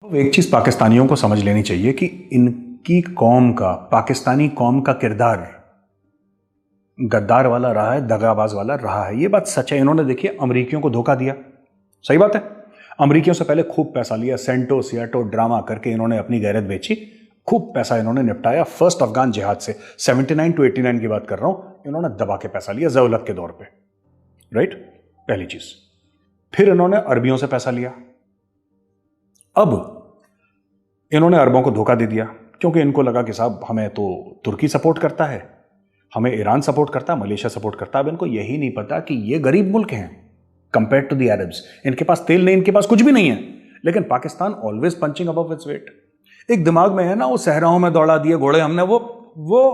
एक चीज पाकिस्तानियों को समझ लेनी चाहिए कि इनकी कौम का, पाकिस्तानी कौम का किरदार गद्दार वाला रहा है, दगाबाज वाला रहा है। ये बात सच है। इन्होंने देखिए अमरीकियों को धोखा दिया, सही बात है। अमरीकियों से पहले खूब पैसा लिया, सेंटो सियाटो ड्रामा करके इन्होंने अपनी गैरत बेची, खूब पैसा इन्होंने निपटाया। फर्स्ट अफगान जिहाद से 79 to 89 की बात कर रहा हूं, इन्होंने दबा के पैसा लिया ज़िया-उल-हक के दौर पे, राइट। पहली चीज। फिर इन्होंने अरबियों से पैसा लिया। अब इन्होंने अरबों को धोखा दे दिया क्योंकि इनको लगा कि साहब हमें तो तुर्की सपोर्ट करता है, हमें ईरान सपोर्ट करता है, मलेशिया सपोर्ट करता है। अब इनको यही नहीं पता कि ये गरीब मुल्क हैं कंपेयर टू द अरब्स। इनके पास तेल नहीं, इनके पास कुछ भी नहीं है, लेकिन Pakistan always punching above its weight. एक दिमाग में है ना, वो सहराओं में दौड़ा दिए घोड़े हमने, वो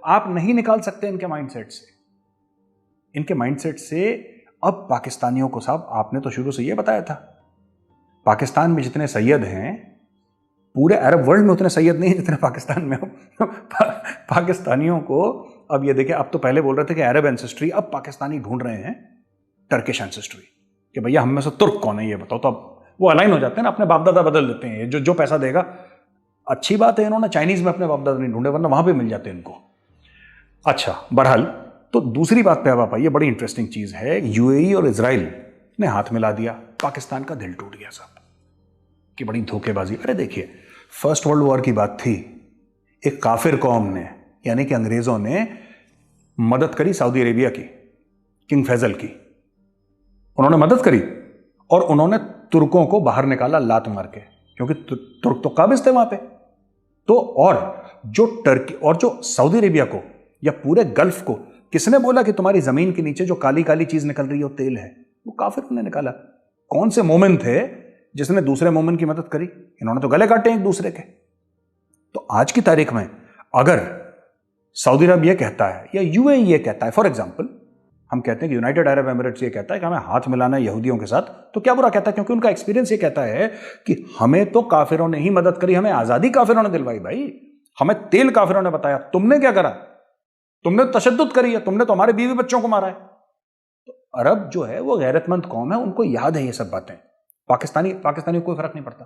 आप नहीं निकाल सकते इनके माइंडसेट से। इनके माइंडसेट से अब पाकिस्तानियों को, साहब आपने तो शुरू से ये बताया था, पाकिस्तान में जितने सैयद हैं पूरे अरब वर्ल्ड में उतने सैयद नहीं है जितने पाकिस्तान में हो। पाकिस्तानियों को अब ये देखिए, अब तो पहले बोल रहे थे कि अरब एंसेस्ट्री, अब पाकिस्तानी ढूंढ रहे हैं टर्किश एंसेस्ट्री कि भैया हम में से तुर्क कौन है ये बताओ। तो अब वो अलाइन हो जाते हैं ना, अपने बाप दादा बदल देते हैं। जो पैसा देगा, अच्छी बात है इन्होंने चाइनीज में अपने बाप दादा नहीं ढूंढे, वरना वहां पे मिल जाते इनको। अच्छा, बहरहाल तो दूसरी बात पे अब आप आइए, बड़ी इंटरेस्टिंग चीज है। यूएई और इजराइल ने हाथ मिला दिया, पाकिस्तान का दिल टूट गया साहब, कि बड़ी धोखेबाजी। अरे देखिए, फर्स्ट वर्ल्ड वॉर की बात थी, एक काफिर कौम ने यानी कि अंग्रेजों ने मदद करी सऊदी अरेबिया की, किंग फैजल की, उन्होंने मदद करी और उन्होंने तुर्कों को बाहर निकाला लात मार के, क्योंकि तुर्क तो काबिज थे वहां पे। तो और जो टर्की और जो सऊदी अरेबिया को या पूरे गल्फ को किसने बोला कि तुम्हारी जमीन के नीचे जो काली काली चीज निकल रही है वो तेल है? वो काफिरों ने निकाला। कौन से मोमिन थे जिसने दूसरे मोमिन की मदद करी? इन्होंने तो गले काटे एक दूसरे के। तो आज की तारीख में अगर सऊदी अरब ये कहता है या यूएई ये कहता है, फॉर एग्जांपल हम कहते हैं कि यूनाइटेड अरब एमिरेट्स ये कहता है कि हमें हाथ मिलाना है यहूदियों के साथ, तो क्या बुरा कहता है? क्योंकि उनका एक्सपीरियंस ये कहता है कि हमें तो काफिरों ने ही मदद करी, हमें आजादी काफिरों ने दिलवाई भाई, हमें तेल काफिरों ने बताया। तुमने क्या करा? तुमने तशद्दुद करी है, तुमने तो हमारे बीवी बच्चों को मारा है। तो अरब जो है वो गैरतमंद कौम है, उनको याद है ये सब बातें। पाकिस्तानी को कोई फर्क नहीं पड़ता,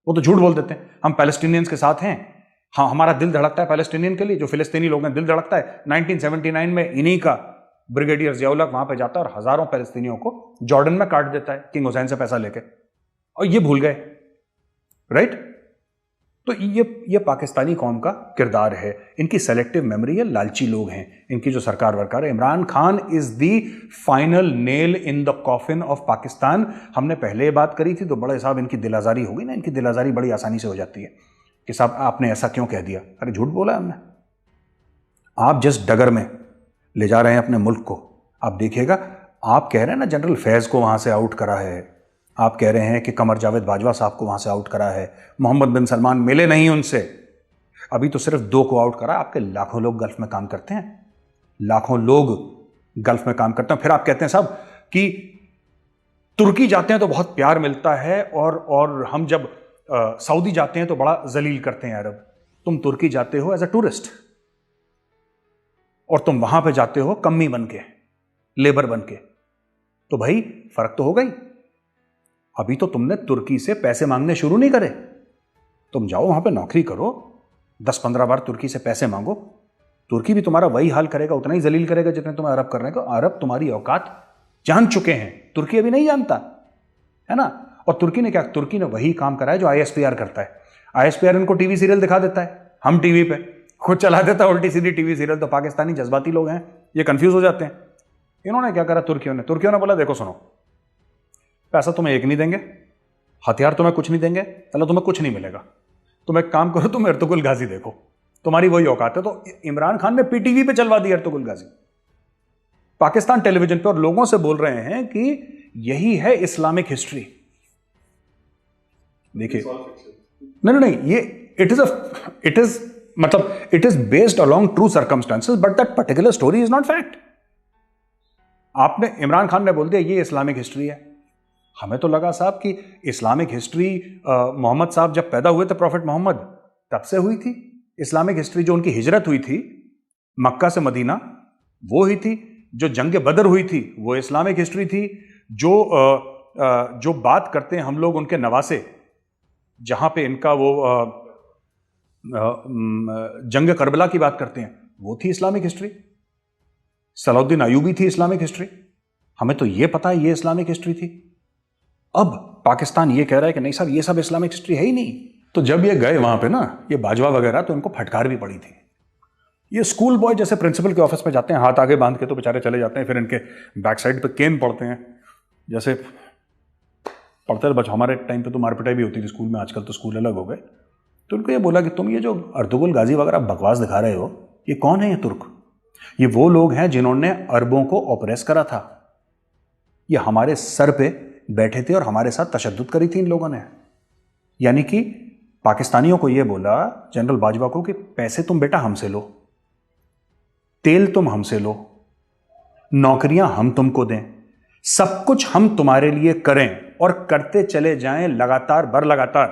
वो तो झूठ बोल देते हैं हम पैलेस्टीनियंस के साथ हैं। हाँ, हमारा दिल धड़कता है पैलेस्टीनियन के लिए, जो फिलिस्तीनी लोग हैं दिल धड़कता है। 1979 में इन्हीं का ब्रिगेडियर ज़िया-उल-हक वहां पे जाता है और हजारों पैलेस्तीनियों को जॉर्डन में काट देता है किंग हुसैन से पैसा लेके, और ये भूल गए, राइट। तो ये पाकिस्तानी कौम का किरदार है, इनकी सेलेक्टिव मेमोरी है, लालची लोग हैं, इनकी जो सरकार वरकार है। Imran Khan is the final nail in the coffin of Pakistan. हमने पहले ये बात करी थी तो बड़े साहब इनकी दिलाजारी हो गई ना, इनकी दिलाजारी बड़ी आसानी से हो जाती है कि साहब आपने ऐसा क्यों कह दिया। अरे झूठ बोला हमने। आप जिस डगर में ले जा रहे हैं अपने मुल्क को, आप देखिएगा, आप कह रहे हैं ना जनरल फैज को वहां से आउट करा है, आप कह रहे हैं कि कमर जावेद बाजवा साहब को वहां से आउट करा है, मोहम्मद बिन सलमान मिले नहीं उनसे, अभी तो सिर्फ 2 को आउट करा। आपके लाखों लोग गल्फ में काम करते हैं, लाखों लोग गल्फ में काम करते हैं। फिर आप कहते हैं साहब कि तुर्की जाते हैं तो बहुत प्यार मिलता है और हम जब सऊदी जाते हैं तो बड़ा जलील करते हैं अरब। तुम तुर्की जाते हो एज अ टूरिस्ट और तुम वहां पे जाते हो कम्मी बन के, लेबर बन के, तो भाई फर्क तो हो गई। अभी तो तुमने तुर्की से पैसे मांगने शुरू नहीं करे। तुम जाओ वहां पे नौकरी करो, 10-15 बार तुर्की से पैसे मांगो, तुर्की भी तुम्हारा वही हाल करेगा, उतना ही जलील करेगा जितने तुम्हें अरब करने को। अरब तुम्हारी औकात जान चुके हैं, तुर्की अभी नहीं जानता है ना। और तुर्की ने क्या? तुर्की ने वही काम करा है जो आईएसपीआर करता है। आईएसपीआर इनको टीवी सीरियल दिखा देता है, हम टीवी पे खुद चला देता है उल्टी सीधी टीवी सीरियल। तो पाकिस्तानी जज्बाती लोग हैं, ये कंफ्यूज हो जाते हैं। इन्होंने क्या करा? तुर्कियों ने बोला देखो सुनो, पैसा तुम्हें एक नहीं देंगे, हथियार तुम्हें कुछ नहीं देंगे, चलो तुम्हें कुछ नहीं मिलेगा, तुम एक काम करो, तुम एर्तुगरुल गाजी देखो, तुम्हारी वही औकात है। तो इमरान खान ने पीटीवी पे चलवा दी एर्तुगरुल गाजी, पाकिस्तान टेलीविजन पे, और लोगों से बोल रहे हैं कि यही है इस्लामिक हिस्ट्री। देखिए, नहीं, ये it is based along true circumstances, but that particular story is not fact. आपने, इमरान खान ने बोल दिया ये इस्लामिक हिस्ट्री है। हमें तो लगा साहब कि इस्लामिक हिस्ट्री मोहम्मद साहब जब पैदा हुए थे, प्रॉफिट मोहम्मद, तब से हुई थी इस्लामिक हिस्ट्री। जो उनकी हिजरत हुई थी मक्का से मदीना, वो हुई थी। जो जंग बदर हुई थी वो इस्लामिक हिस्ट्री थी। जो बात करते हैं हम लोग उनके नवासे, जहां पे इनका वो जंग करबला की बात करते हैं, वो थी इस्लामिक हिस्ट्री। सलाउद्दीन अयूबी थी इस्लामिक हिस्ट्री। हमें तो ये पता है ये इस्लामिक हिस्ट्री थी। अब पाकिस्तान ये कह रहा है कि नहीं साहब ये सब इस्लामिक हिस्ट्री है ही नहीं। तो जब ये गए वहां पे ना, ये बाजवा वगैरह, तो इनको फटकार भी पड़ी थी। ये स्कूल बॉय जैसे प्रिंसिपल के ऑफिस में जाते हैं, हाथ आगे बांध के तो बेचारे चले जाते हैं, फिर इनके बैक साइड पे केन पड़ते हैं, जैसे पढ़ते थे बच्चे। हमारे टाइम पे तो मारपिटाई भी होती थी स्कूल में, आजकल तो स्कूल अलग हो गए। तो उनको ये बोला कि तुम ये जो अर्तुगरुल गाजी वगैरह बकवास दिखा रहे हो, ये कौन है ये तुर्क? ये वो लोग हैं जिन्होंने अरबों को ऑपरेस करा था। ये हमारे सर पे बैठे थे और हमारे साथ तशद्दुद करी थी इन लोगों ने। यानी कि पाकिस्तानियों को ये बोला जनरल बाजवा को कि पैसे तुम बेटा हमसे लो, तेल तुम हमसे लो, नौकरियां हम तुमको दें, सब कुछ हम तुम्हारे लिए करें और करते चले जाएं लगातार बर लगातार,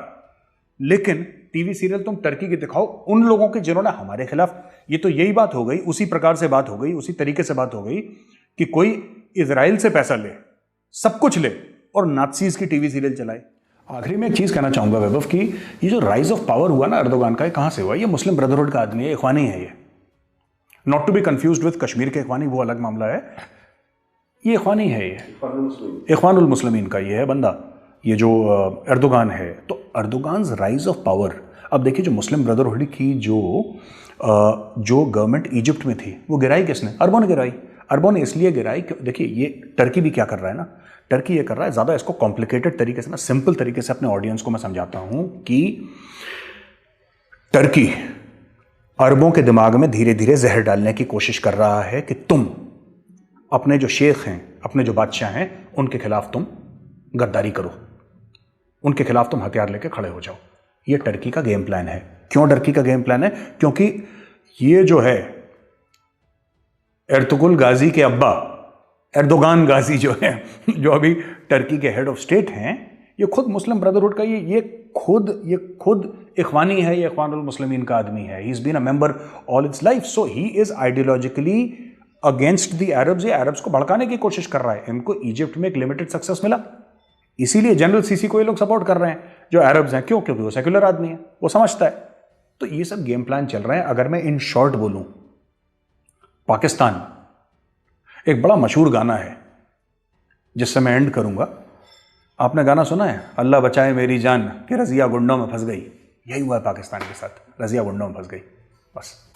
लेकिन टीवी सीरियल तुम टर्की के दिखाओ उन लोगों के जिन्होंने हमारे खिलाफ। ये तो यही बात हो गई, उसी प्रकार से बात हो गई, उसी तरीके से बात हो गई कि कोई इजराइल से पैसा ले, सब कुछ ले और नाज़ीज की टीवी सीरियल चलाए। आखिरी में एक चीज कहना चाहूंगा वैभव कि ये जो राइज ऑफ पावर हुआ ना एर्दोगान का, ये कहां से हुआ? ये मुस्लिम ब्रदरहुड का आदमी है, इखवानी है ये। Not to be confused with Kashmir के इखवानी, वो अलग मामला है। ये इखवानी है, ये इखवानुल मुस्लिमीन का ये है बंदा, ये जो एर्दोगान है। तो एर्दोगान राइज ऑफ पावर, अब देखिए जो मुस्लिम ब्रदरहुड की जो गवर्नमेंट इजिप्ट में थी, वो गिराई किसने? अरबों ने गिराई। अरबों ने इसलिए गिराई कि देखिए ये टर्की भी क्या कर रहा है ना, टर्की ये कर रहा है, ज़्यादा इसको कॉम्प्लिकेटेड तरीके से ना, सिंपल तरीके से अपने ऑडियंस को मैं समझाता हूं कि टर्की अरबों के दिमाग में धीरे धीरे जहर डालने की कोशिश कर रहा है कि तुम अपने जो शेख हैं, अपने जो बादशाह हैं, उनके खिलाफ तुम गद्दारी करो, उनके खिलाफ तुम हथियार लेके खड़े हो जाओ। ये टर्की का गेम प्लान है। क्यों टर्की का गेम प्लान है? क्योंकि ये जो है एर्तुगरुल गाजी के अब्बा एर्दोगान गाजी जो है, जो अभी टर्की के हेड ऑफ स्टेट हैं, ये खुद मुस्लिम ब्रदरहुड का ये खुद इखवानी है, ये इखवानुल मुस्लिमीन का आदमी है। He is been a member all its life, so he is ideologically against the Arabs. ये अरब्स को भड़काने की कोशिश कर रहा है। इनको इजिप्ट में एक लिमिटेड सक्सेस मिला, इसीलिए जनरल सीसी को ये लोग सपोर्ट कर रहे हैं जो अरब्स हैं। क्यों? क्योंकि वो सेक्युलर आदमी है, वो समझता है। तो ये सब गेम प्लान चल रहे हैं। अगर मैं इन शॉर्ट बोलूं, पाकिस्तान, एक बड़ा मशहूर गाना है जिससे मैं एंड करूंगा। आपने गाना सुना है, अल्लाह बचाए मेरी जान कि रजिया गुंडों में फंस गई? यही हुआ है पाकिस्तान के साथ, रजिया गुंडों में फंस गई बस।